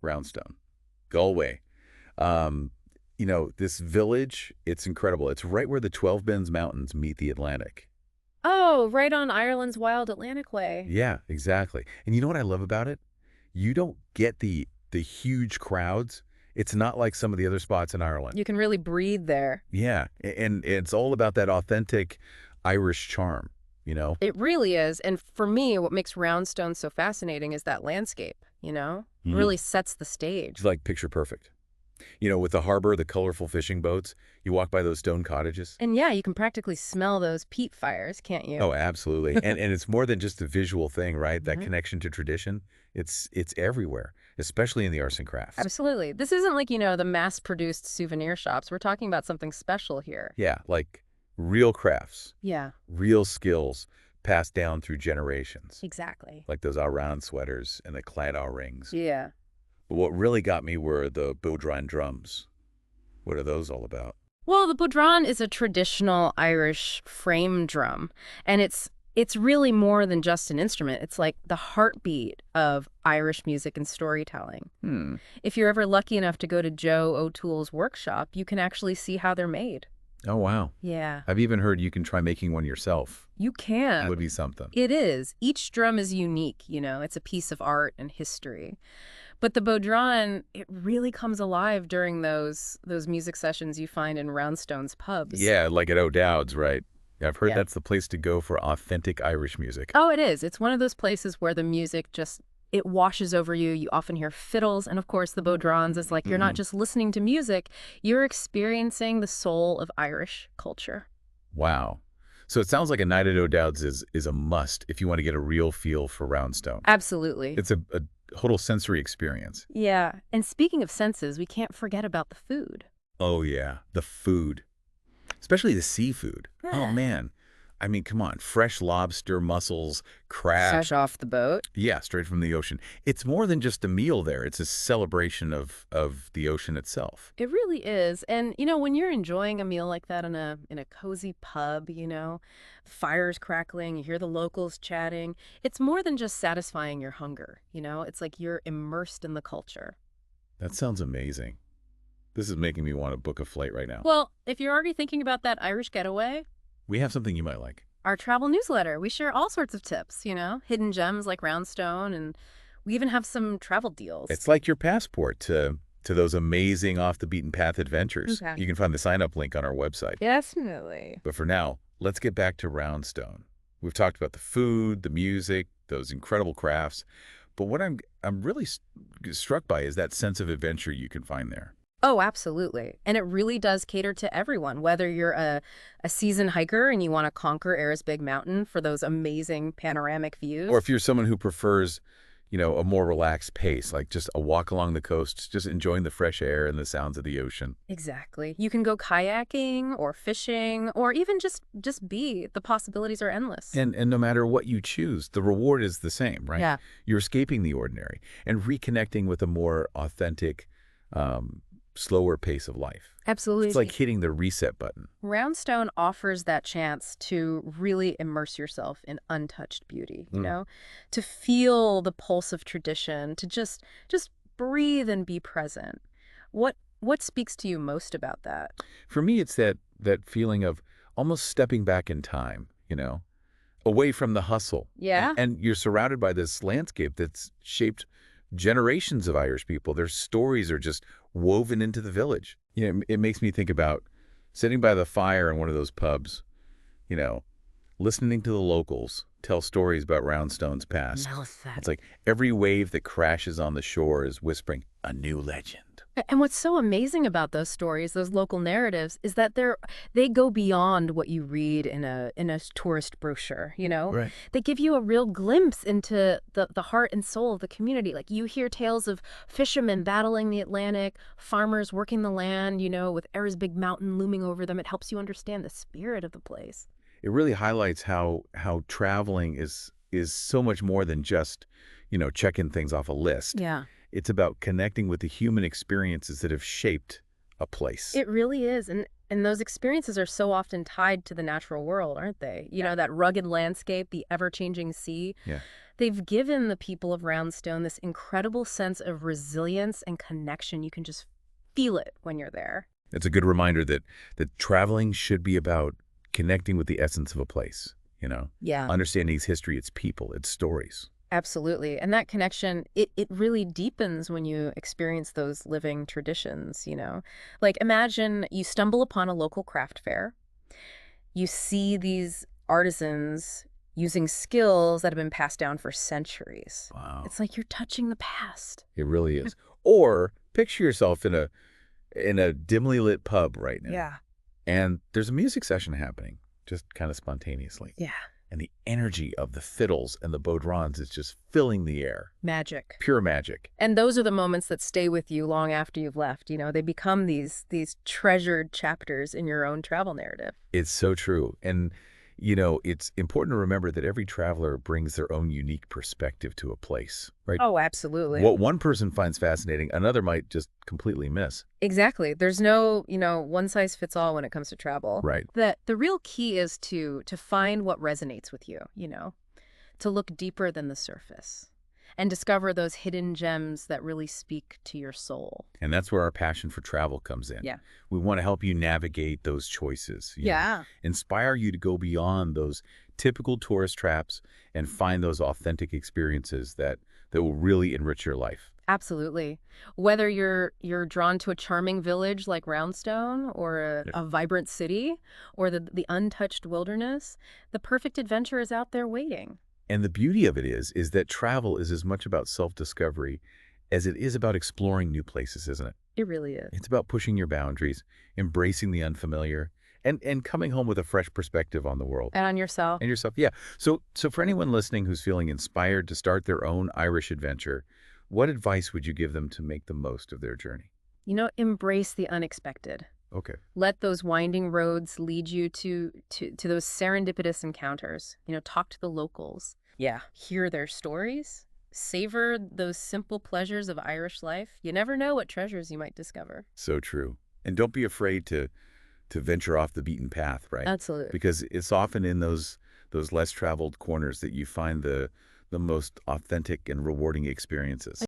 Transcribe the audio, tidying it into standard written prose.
Roundstone, Galway. Um, this village, it's incredible. It's right where the 12 Bens Mountains meet the Atlantic. Oh, right on Ireland's Wild Atlantic Way. Yeah, exactly. And you know what I love about it? You don't get the huge crowds. It's not like some of the other spots in Ireland. You can really breathe there. Yeah, and it's all about that authentic Irish charm, you know? It really is. And for me, what makes Roundstone so fascinating is that landscape, you know? Mhm. Really sets the stage. It's like picture perfect. With the harbor, the colorful fishing boats, you walk by those stone cottages. And yeah, you can practically smell those peat fires, can't you? Oh, absolutely. And it's more than just a visual thing, right? That Mhm. connection to tradition, it's everywhere, especially in the arts and crafts. Absolutely. This isn't like, the mass-produced souvenir shops. We're talking about something special here. Yeah, like real crafts, Yeah, real skills passed down through generations, exactly. like those Aran sweaters and the claddagh rings. Yeah. But what really got me were the bodhrán drums. What are those all about? Well, the bodhrán is a traditional Irish frame drum, and it's really more than just an instrument. It's like the heartbeat of Irish music and storytelling. Hmm. If you're ever lucky enough to go to Joe O'Toole's workshop, you can actually see how they're made. Oh, wow. Yeah. I've even heard you can try making one yourself. You can. Would be something. It is. Each drum is unique, it's a piece of art and history. But the bodhrán, it really comes alive during those music sessions you find in Roundstone's pubs. Yeah, like at O'Dowd's, right? I've heard Yeah. that's the place to go for authentic Irish music. Oh, it is. It's one of those places where the music just it washes over you. You often hear fiddles, and of course the bodhráns is like you're not Mhm. just listening to music, you're experiencing the soul of Irish culture. Wow. So it sounds like a night at O'Dowd's is a must if you want to get a real feel for Roundstone. Absolutely. It's a total sensory experience. Yeah. And speaking of senses, we can't forget about the food. Oh, yeah. The food, especially the seafood. Oh, Yeah. man. I mean, come on. Fresh lobster, mussels, crab. Fresh off the boat. Yeah, straight from the ocean. It's more than just a meal there. It's a celebration of the ocean itself. It really is. And when you're enjoying a meal like that in a cozy pub, fires crackling, you hear the locals chatting, it's more than just satisfying your hunger. It's like you're immersed in the culture. That sounds amazing. This is making me want to book a flight right now. Well, if you're already thinking about that Irish getaway, We have something you might like. our travel newsletter, we share all sorts of tips, hidden gems like Roundstone, and we even have some travel deals. It's like your passport to those amazing off-the-beaten-path adventures. Okay. You can find the sign-up link on our website. Definitely. But for now, let's get back to Roundstone. We've talked about the food, the music, those incredible crafts. But what I'm really struck by is that sense of adventure you can find there. Oh, absolutely. And it really does cater to everyone, whether you're a seasoned hiker and you want to conquer Ayers Big Mountain for those amazing panoramic views. Or if you're someone who prefers, a more relaxed pace, like just a walk along the coast, just enjoying the fresh air and the sounds of the ocean. Exactly. You can go kayaking or fishing or even just be. The possibilities are endless. And no matter what you choose, the reward is the same, right? Yeah. You're escaping the ordinary and reconnecting with a more authentic, slower pace of life. Absolutely. It's like hitting the reset button. Roundstone offers that chance to really immerse yourself in untouched beauty, to feel the pulse of tradition, to just breathe and be present. What speaks to you most about that? For me, it's that feeling of almost stepping back in time, away from the hustle. Yeah. And you're surrounded by this landscape that's shaped generations of Irish people. Their stories are just woven into the village. It makes me think about sitting by the fire in one of those pubs, you know, listening to the locals tell stories about Roundstone's past. Mouth that. It's like every wave that crashes on the shore is whispering a new legend. And what's so amazing about those stories, those local narratives, is that they go beyond what you read in a tourist brochure. Right. They give you a real glimpse into the heart and soul of the community. Like you hear tales of fishermen battling the Atlantic, farmers working the land, with Ayers Big Mountain looming over them. It helps you understand the spirit of the place. It really highlights how traveling is so much more than just, checking things off a list. Yeah. It's about connecting with the human experiences that have shaped a place. It really is. And those experiences are so often tied to the natural world, aren't they? That rugged landscape, the ever-changing sea. Yeah. They've given the people of Roundstone this incredible sense of resilience and connection. You can just feel it when you're there. It's a good reminder that traveling should be about connecting with the essence of a place, Yeah. understanding its history, its people, its stories. Absolutely. And that connection, it really deepens when you experience those living traditions. Like imagine you stumble upon a local craft fair. You see these artisans using skills that have been passed down for centuries. Wow. It's like you're touching the past. It really is. Or picture yourself in a dimly lit pub right now. Yeah. And there's a music session happening, just kind of spontaneously. Yeah. And the energy of the fiddles and the bodhrans is just filling the air. Magic. Pure magic. And those are the moments that stay with you long after you've left. They become these treasured chapters in your own travel narrative. It's so true. And, it's important to remember that every traveler brings their own unique perspective to a place, right? Oh, absolutely. What one person finds fascinating, another might just completely miss. Exactly. There's no, one size fits all when it comes to travel. Right. The real key is to find what resonates with you, to look deeper than the surface and discover those hidden gems that really speak to your soul. And that's where our passion for travel comes in. Yeah. We want to help you navigate those choices. Inspire you to go beyond those typical tourist traps and find those authentic experiences that will really enrich your life. Absolutely. Whether you're drawn to a charming village like Roundstone or a vibrant city or the untouched wilderness, the perfect adventure is out there waiting. And the beauty of it is that travel is as much about self-discovery as it is about exploring new places, isn't it? It really is. It's about pushing your boundaries, embracing the unfamiliar, and coming home with a fresh perspective on the world. And on yourself. And yourself, yeah. So for anyone listening who's feeling inspired to start their own Irish adventure, what advice would you give them to make the most of their journey? Embrace the unexpected. Okay. Let those winding roads lead you to those serendipitous encounters. Talk to the locals. Yeah. Hear their stories. Savor those simple pleasures of Irish life. You never know what treasures you might discover. So true. And don't be afraid to venture off the beaten path, right? Absolutely. Because it's often in those less traveled corners that you find the most authentic and rewarding experiences.